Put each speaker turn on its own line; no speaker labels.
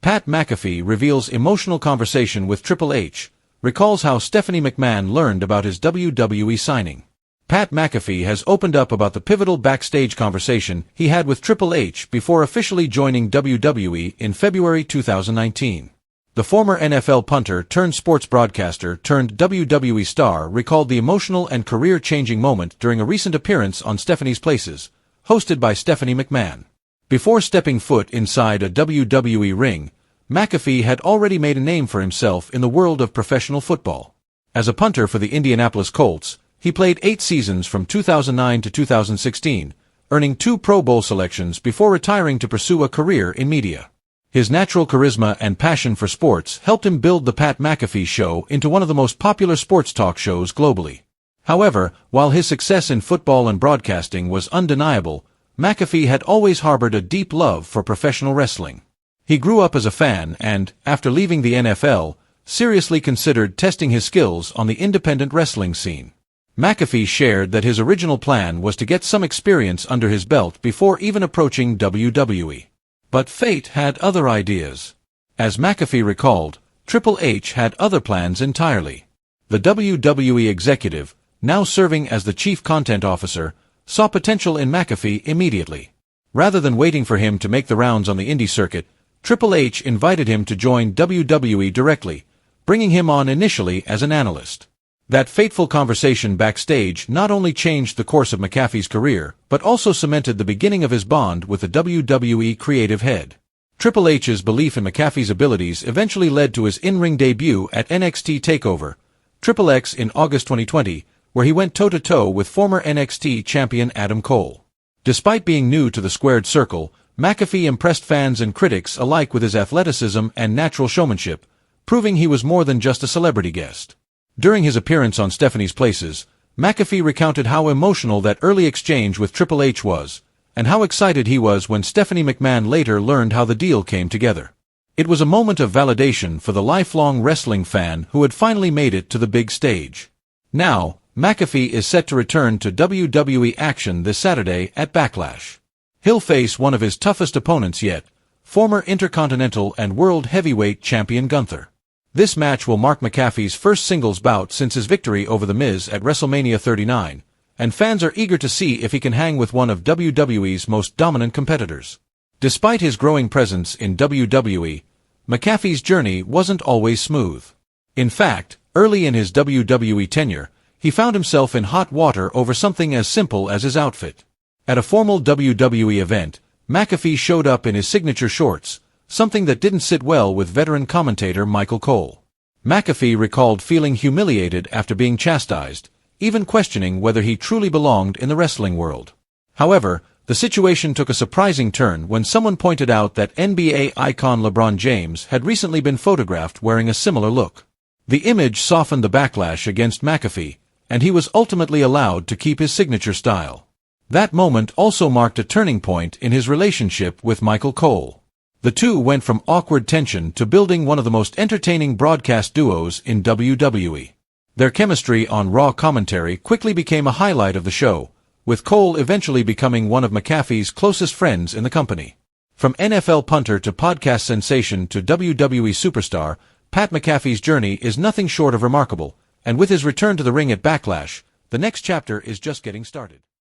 Pat McAfee reveals emotional conversation with Triple H, recalls how Stephanie McMahon learned about his WWE signing. Pat McAfee has opened up about the pivotal backstage conversation he had with Triple H before officially joining WWE in February 2019. The former NFL punter turned sports broadcaster turned WWE star recalled the emotional and career-changing moment during a recent appearance on Stephanie's Places, hosted by Stephanie McMahon. Before stepping foot inside a WWE ring, McAfee had already made a name for himself in the world of professional football. As a punter for the Indianapolis Colts, he played 8 seasons from 2009 to 2016, earning 2 Pro Bowl selections before retiring to pursue a career in media. His natural charisma and passion for sports helped him build the Pat McAfee Show into one of the most popular sports talk shows globally. However, while his success in football and broadcasting was undeniable, McAfee had always harbored a deep love for professional wrestling. He grew up as a fan and, after leaving the NFL, seriously considered testing his skills on the independent wrestling scene. McAfee shared that his original plan was to get some experience under his belt before even approaching WWE. But fate had other ideas. As McAfee recalled, Triple H had other plans entirely. The WWE executive, now serving as the chief content officer, saw potential in McAfee immediately. Rather than waiting for him to make the rounds on the indie circuit, Triple H invited him to join WWE directly, bringing him on initially as an analyst. That fateful conversation backstage not only changed the course of McAfee's career, but also cemented the beginning of his bond with the WWE creative head. Triple H's belief in McAfee's abilities eventually led to his in-ring debut at NXT TakeOver, Triple X in August 2020, where he went toe-to-toe with former NXT champion Adam Cole. Despite being new to the squared circle, McAfee impressed fans and critics alike with his athleticism and natural showmanship, proving he was more than just a celebrity guest. During his appearance on Stephanie's Places, McAfee recounted how emotional that early exchange with Triple H was, and how excited he was when Stephanie McMahon later learned how the deal came together. It was a moment of validation for the lifelong wrestling fan who had finally made it to the big stage. Now, McAfee is set to return to WWE action this Saturday at Backlash. He'll face one of his toughest opponents yet, former Intercontinental and World Heavyweight Champion Gunther. This match will mark McAfee's first singles bout since his victory over The Miz at WrestleMania 39, and fans are eager to see if he can hang with one of WWE's most dominant competitors. Despite his growing presence in WWE, McAfee's journey wasn't always smooth. In fact, early in his WWE tenure, he found himself in hot water over something as simple as his outfit. At a formal WWE event, McAfee showed up in his signature shorts, something that didn't sit well with veteran commentator Michael Cole. McAfee recalled feeling humiliated after being chastised, even questioning whether he truly belonged in the wrestling world. However, the situation took a surprising turn when someone pointed out that NBA icon LeBron James had recently been photographed wearing a similar look. The image softened the backlash against McAfee, and he was ultimately allowed to keep his signature style. That moment also marked a turning point in his relationship with Michael Cole. The two went from awkward tension to building one of the most entertaining broadcast duos in WWE. Their chemistry on Raw commentary quickly became a highlight of the show, with Cole eventually becoming one of McAfee's closest friends in the company. From NFL punter to podcast sensation to WWE superstar, Pat McAfee's journey is nothing short of remarkable, and with his return to the ring at Backlash, the next chapter is just getting started.